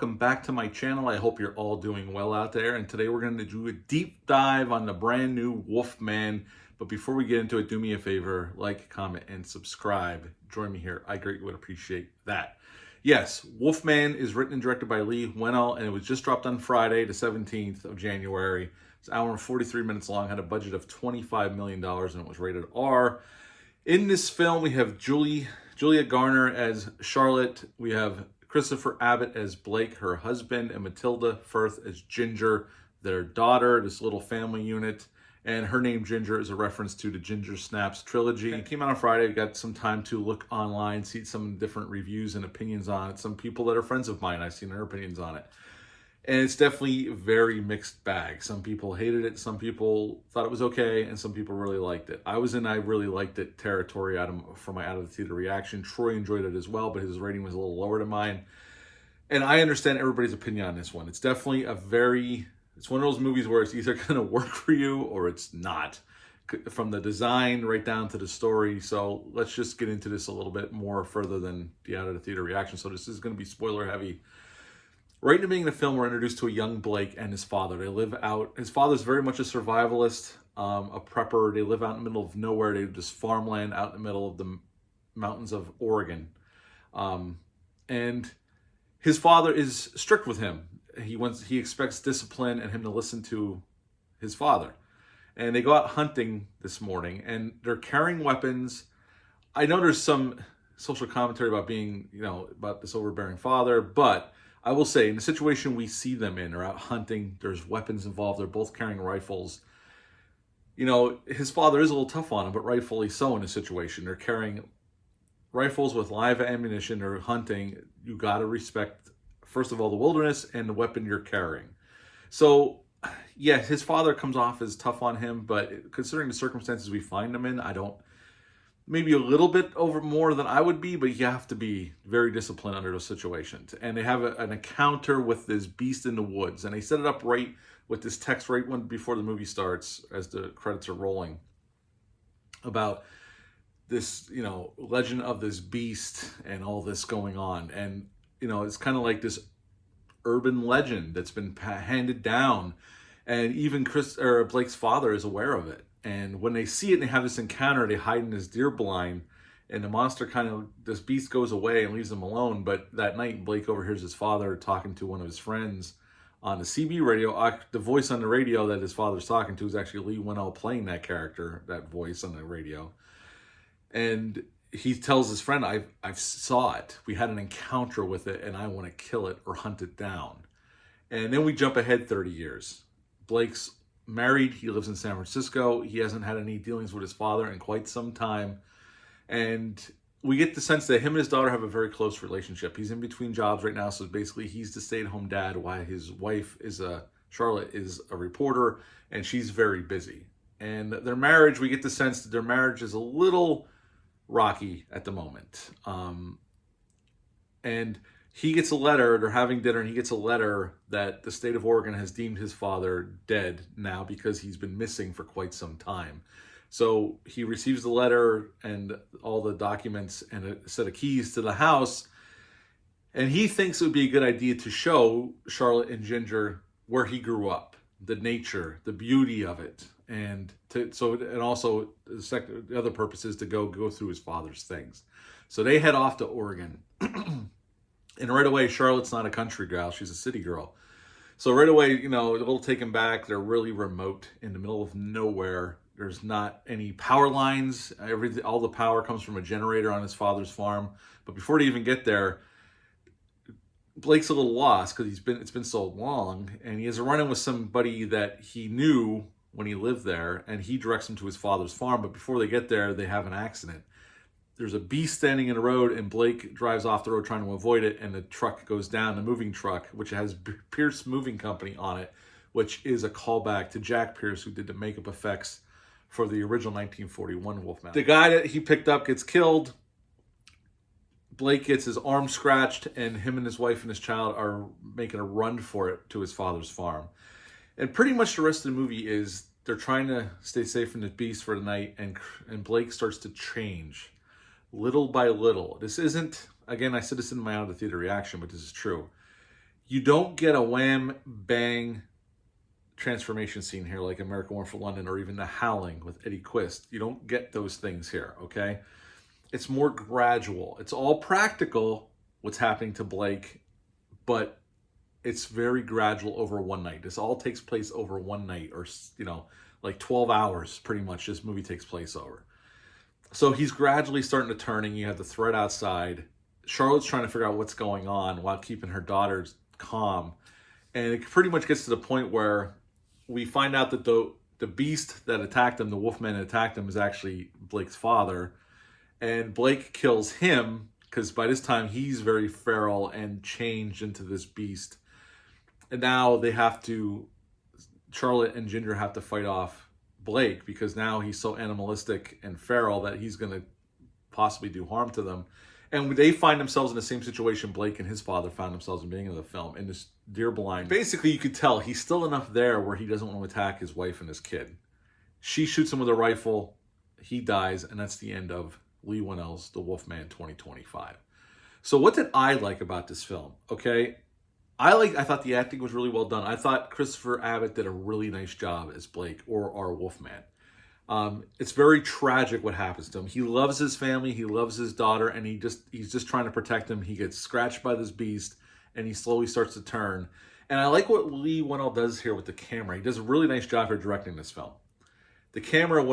welcome back to my channel. I hope you're all doing well out there. And today we're going to do a deep dive on the brand new Wolfman. But before we get into it, do me a favor, like, comment, and subscribe. Join me here. I greatly would appreciate that. Yes, Wolfman is written and directed by Leigh Whannell, and it was just dropped on Friday, the 17th of January. It's an hour and 43 minutes long, had a budget of $25 million, and it was rated R. In this film, we have Julia Garner as Charlotte. We have Christopher Abbott as Blake, her husband, and Matilda Firth as Ginger, their daughter, this little family unit. And her name, Ginger, is a reference to the Ginger Snaps trilogy. It came out on Friday. Got some time to look online, see some different reviews and opinions on it. Some people that are friends of mine, I've seen their opinions on it. And it's definitely a very mixed bag. Some people hated it, some people thought it was okay, and some people really liked it. I was in I really liked it territory for my out of the theater reaction. Troy enjoyed it as well, but his rating was a little lower than mine. And I understand everybody's opinion on this one. It's definitely it's one of those movies where it's either going to work for you or it's not. From the design right down to the story. So let's just get into this a little bit more further than the out of the theater reaction. So this is going to be spoiler heavy. Right in the beginning of the film, we're introduced to a young Blake and his father. They live out, his father's very much a survivalist, a prepper. They live out in the middle of nowhere. They have this farmland out in the middle of the mountains of Oregon. And his father is strict with him. He expects discipline and him to listen to his father. And they go out hunting this morning, and they're carrying weapons. I know there's some social commentary about being, about this overbearing father, but I will say, in the situation we see them in, they're out hunting, there's weapons involved, they're both carrying rifles. His father is a little tough on him, but rightfully so in this situation. They're carrying rifles with live ammunition, they're hunting. You got to respect, first of all, the wilderness and the weapon you're carrying. So, yeah, his father comes off as tough on him, but considering the circumstances we find him in, maybe a little bit over more than I would be, but you have to be very disciplined under those situations. And they have an encounter with this beast in the woods, and they set it up right with this text right before the movie starts, as the credits are rolling, about this, legend of this beast and all this going on. And, it's kind of like this urban legend that's been handed down, and even Blake's father is aware of it. And when they see it and they have this encounter, they hide in this deer blind, and the monster this beast goes away and leaves them alone. But that night, Blake overhears his father talking to one of his friends on the CB radio. The voice on the radio that his father's talking to is actually Leigh Whannell playing that character, that voice on the radio. And he tells his friend, I saw it. We had an encounter with it, and I want to kill it or hunt it down. And then we jump ahead 30 years. Blake's married, he lives in San Francisco. He hasn't had any dealings with his father in quite some time. And we get the sense that him and his daughter have a very close relationship. He's in between jobs right now, so basically he's the stay-at-home dad while his wife Charlotte is a reporter, and she's very busy. And their marriage, we get the sense that their marriage is a little rocky at the moment. And he gets a letter, they're having dinner, and he gets a letter that the state of Oregon has deemed his father dead now because he's been missing for quite some time. So he receives the letter and all the documents and a set of keys to the house, and he thinks it would be a good idea to show Charlotte and Ginger where he grew up, the nature, the beauty of it, and also the other purpose is to go through his father's things. So they head off to Oregon. And right away, Charlotte's not a country girl. She's a city girl. So right away, a little taken back. They're really remote in the middle of nowhere. There's not any power lines. All the power comes from a generator on his father's farm. But before they even get there, Blake's a little lost because it's been so long. And he has a run-in with somebody that he knew when he lived there. And he directs him to his father's farm. But before they get there, they have an accident. There's a beast standing in the road, and Blake drives off the road trying to avoid it, and the truck goes down, the moving truck, which has Pierce Moving Company on it, which is a callback to Jack Pierce, who did the makeup effects for the original 1941 Wolfman. The guy that he picked up gets killed. Blake gets his arm scratched, and him and his wife and his child are making a run for it to his father's farm. And pretty much the rest of the movie is they're trying to stay safe from the beast for the night, and Blake starts to change little by little. This isn't, again, I said this in my out of the theater reaction, but this is true. You don't get a wham, bang transformation scene here like American War for London or even The Howling with Eddie Quist. You don't get those things here, okay? It's more gradual. It's all practical, what's happening to Blake, but it's very gradual over one night. This all takes place over one night, or, like 12 hours pretty much this movie takes place over. So he's gradually starting to turning. You have the threat outside. Charlotte's trying to figure out what's going on while keeping her daughters calm. And it pretty much gets to the point where we find out that the beast that attacked him, the Wolfman that attacked him, is actually Blake's father. And Blake kills him because by this time he's very feral and changed into this beast. And now Charlotte and Ginger have to fight off Blake because now he's so animalistic and feral that he's going to possibly do harm to them. And they find themselves in the same situation Blake and his father found themselves in the beginning of the film, in this deer blind. Basically, you could tell he's still enough there where he doesn't want to attack his wife and his kid. She shoots him with a rifle. He dies, and that's the end of Leigh Whannell's The Wolfman 2025. So what did I like about this film? Okay, I thought the acting was really well done. I thought Christopher Abbott did a really nice job as Blake, or our Wolfman. It's very tragic what happens to him. He loves his family, he loves his daughter, and he's just trying to protect them. He gets scratched by this beast, and he slowly starts to turn. And I like what Leigh Whannell does here with the camera. He does a really nice job here directing this film. The camera,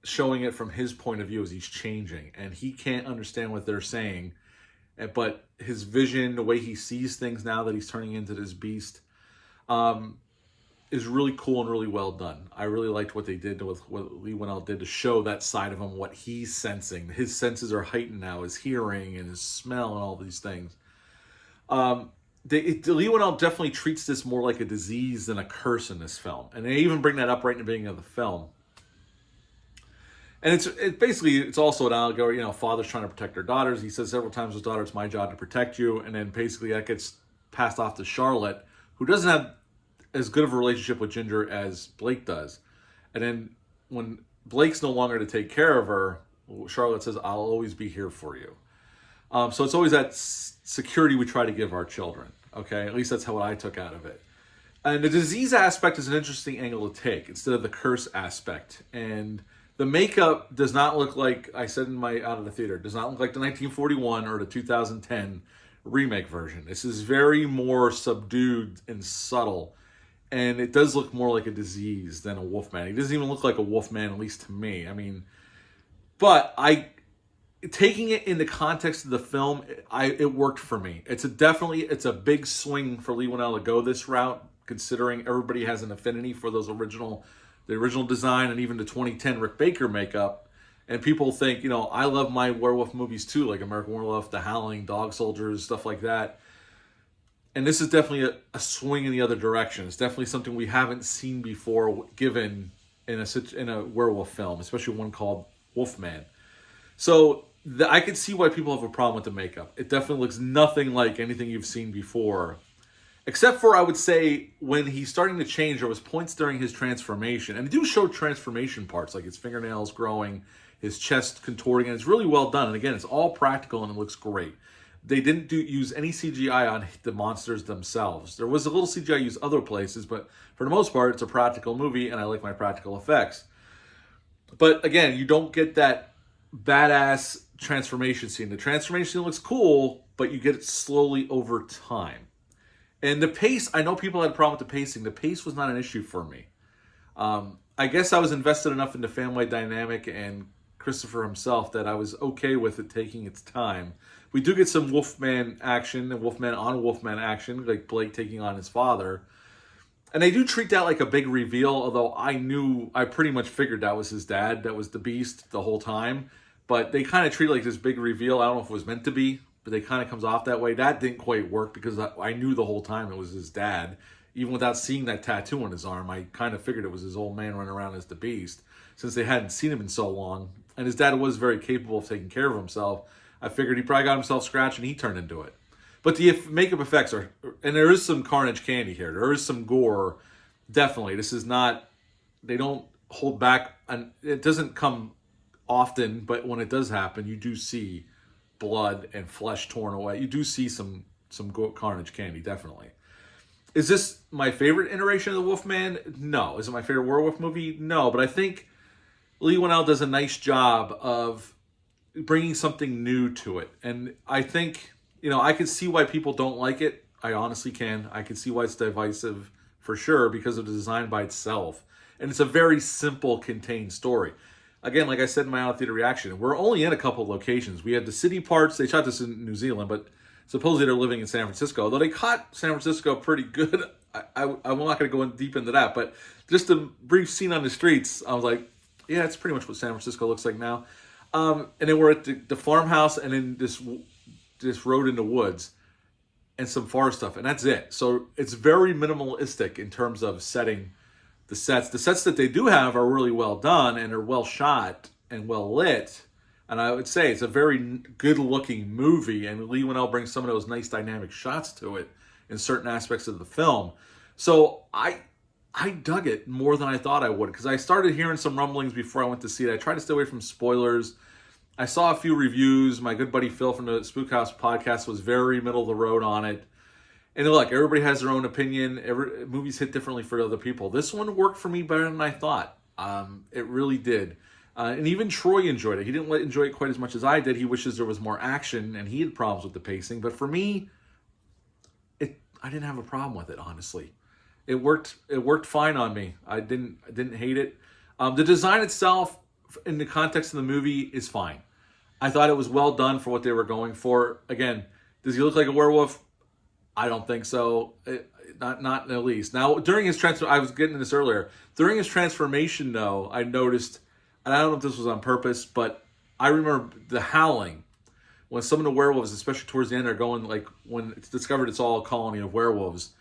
showing it from his point of view as he's changing, and he can't understand what they're saying, but his vision, the way he sees things now that he's turning into this beast, is really cool and really well done. I really liked what they did with what Leigh Whannell did to show that side of him, what he's sensing. His senses are heightened now, his hearing and his smell and all these things. Leigh Whannell definitely treats this more like a disease than a curse in this film. And they even bring that up right in the beginning of the film. And it's also an allegory, father's trying to protect their daughters. He says several times to his daughter, it's my job to protect you. And then basically that gets passed off to Charlotte, who doesn't have as good of a relationship with Ginger as Blake does. And then when Blake's no longer to take care of her, Charlotte says, I'll always be here for you. So it's always that security we try to give our children. Okay, at least that's what I took out of it. And the disease aspect is an interesting angle to take instead of the curse aspect. And the makeup does not look like, I said in my out of the theater, does not look like the 1941 or the 2010 remake version. This is very more subdued and subtle. And it does look more like a disease than a Wolfman. He doesn't even look like a Wolfman, at least to me. I mean, but taking it in the context of the film, it worked for me. It's a big swing for Leigh Whannell to go this route, considering everybody has an affinity for the original design and even the 2010 Rick Baker makeup. And people think, I love my werewolf movies too, like American Werewolf, The Howling, Dog Soldiers, stuff like that. And this is definitely a swing in the other direction. It's definitely something we haven't seen before given in a werewolf film, especially one called Wolfman. So I can see why people have a problem with the makeup. It definitely looks nothing like anything you've seen before. Except for, I would say, when he's starting to change, there was points during his transformation. And they do show transformation parts, like his fingernails growing, his chest contorting, and it's really well done. And again, it's all practical and it looks great. They didn't use any CGI on the monsters themselves. There was a little CGI used other places, but for the most part, it's a practical movie, and I like my practical effects. But again, you don't get that badass transformation scene. The transformation scene looks cool, but you get it slowly over time. And the pace, I know people had a problem with the pacing. The pace was not an issue for me. I guess I was invested enough in the family dynamic and Christopher himself that I was okay with it taking its time. We do get some Wolfman action and Wolfman on Wolfman action, like Blake taking on his father. And they do treat that like a big reveal, although I pretty much figured that was his dad, that was the beast the whole time. But they kind of treat it like this big reveal. I don't know if it was meant to be, but they kind of comes off that way. That didn't quite work because I knew the whole time it was his dad. Even without seeing that tattoo on his arm, I kind of figured it was his old man running around as the beast, since they hadn't seen him in so long. And his dad was very capable of taking care of himself. I figured he probably got himself scratched and he turned into it. But the makeup effects are, and there is some carnage candy here. There is some gore, definitely. This is not, they don't hold back, and it doesn't come often, but when it does happen, you do see blood and flesh torn away. You do see some some Carnage candy, definitely. Is this my favorite iteration of the Wolfman? No. Is it my favorite werewolf movie? No. But I think Leigh Whannell does a nice job of bringing something new to it. And I think, I can see why people don't like it. I honestly can. I can see why it's divisive for sure because of the design by itself. And it's a very simple, contained story. Again, like I said in my out-of-theater reaction, we're only in a couple of locations. We had the city parts. They shot this in New Zealand, but supposedly they're living in San Francisco. Although they caught San Francisco pretty good. I'm not going to go in deep into that, but just a brief scene on the streets, I was like, yeah, it's pretty much what San Francisco looks like now. And then we're at the farmhouse and then this road in the woods and some forest stuff, and that's it. So it's very minimalistic in terms of setting the sets. The sets that they do have are really well done and are well shot and well lit. And I would say it's a very good-looking movie, and Leigh Whannell brings some of those nice dynamic shots to it in certain aspects of the film. So I dug it more than I thought I would, because I started hearing some rumblings before I went to see it. I tried to stay away from spoilers. I saw a few reviews. My good buddy Phil from the Spook House podcast was very middle of the road on it. And look, everybody has their own opinion. Movies hit differently for other people. This one worked for me better than I thought. It really did. And even Troy enjoyed it. He didn't enjoy it quite as much as I did. He wishes there was more action, and he had problems with the pacing. But for me, I didn't have a problem with it, honestly. It worked fine on me. I didn't hate it. The design itself, in the context of the movie, is fine. I thought it was well done for what they were going for. Again, does he look like a werewolf? I don't think so. Not in the least. Now, during his I was getting to this earlier. During his transformation, though, I noticed, and I don't know if this was on purpose, but I remember the howling when some of the werewolves, especially towards the end, are going, like, when it's discovered it's all a colony of werewolves.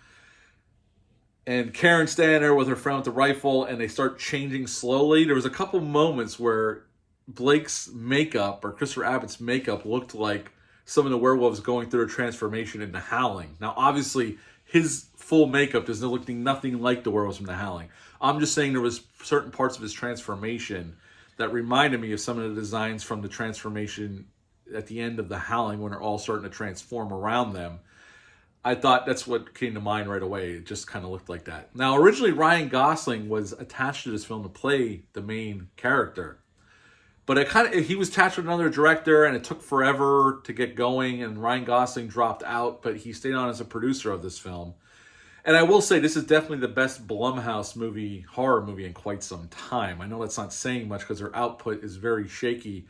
And Karen's standing there with her friend with the rifle, and they start changing slowly. There was a couple moments where Blake's makeup, or Christopher Abbott's makeup, looked like some of the werewolves going through a transformation into Howling. Now, obviously, his full makeup does look nothing like the werewolves from the Howling. I'm just saying there was certain parts of his transformation that reminded me of some of the designs from the transformation at the end of the Howling when they're all starting to transform around them. I thought that's what came to mind right away. It just kind of looked like that. Now, originally, Ryan Gosling was attached to this film to play the main character. But he was attached with another director, and it took forever to get going, and Ryan Gosling dropped out, but he stayed on as a producer of this film. And I will say, this is definitely the best Blumhouse horror movie in quite some time. I know that's not saying much because their output is very shaky,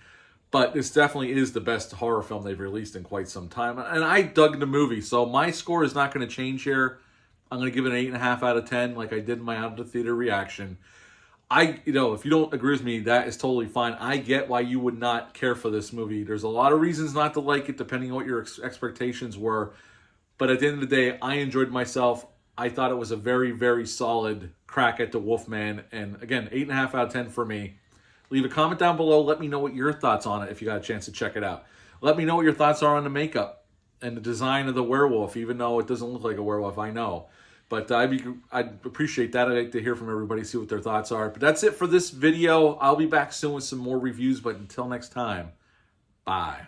but this definitely is the best horror film they've released in quite some time. And I dug the movie, so my score is not going to change here. I'm going to give it an 8.5 out of 10, like I did in my out-of-the-theater reaction. If you don't agree with me, that is totally fine. I get why you would not care for this movie. There's a lot of reasons not to like it, depending on what your expectations were. But at the end of the day, I enjoyed myself. I thought it was a very, very solid crack at the Wolfman. And again, 8.5 out of 10 for me. Leave a comment down below. Let me know what your thoughts on it if you got a chance to check it out. Let me know what your thoughts are on the makeup and the design of the werewolf, even though it doesn't look like a werewolf, I know. But I'd appreciate that. I'd like to hear from everybody, see what their thoughts are. But that's it for this video. I'll be back soon with some more reviews. But until next time, bye.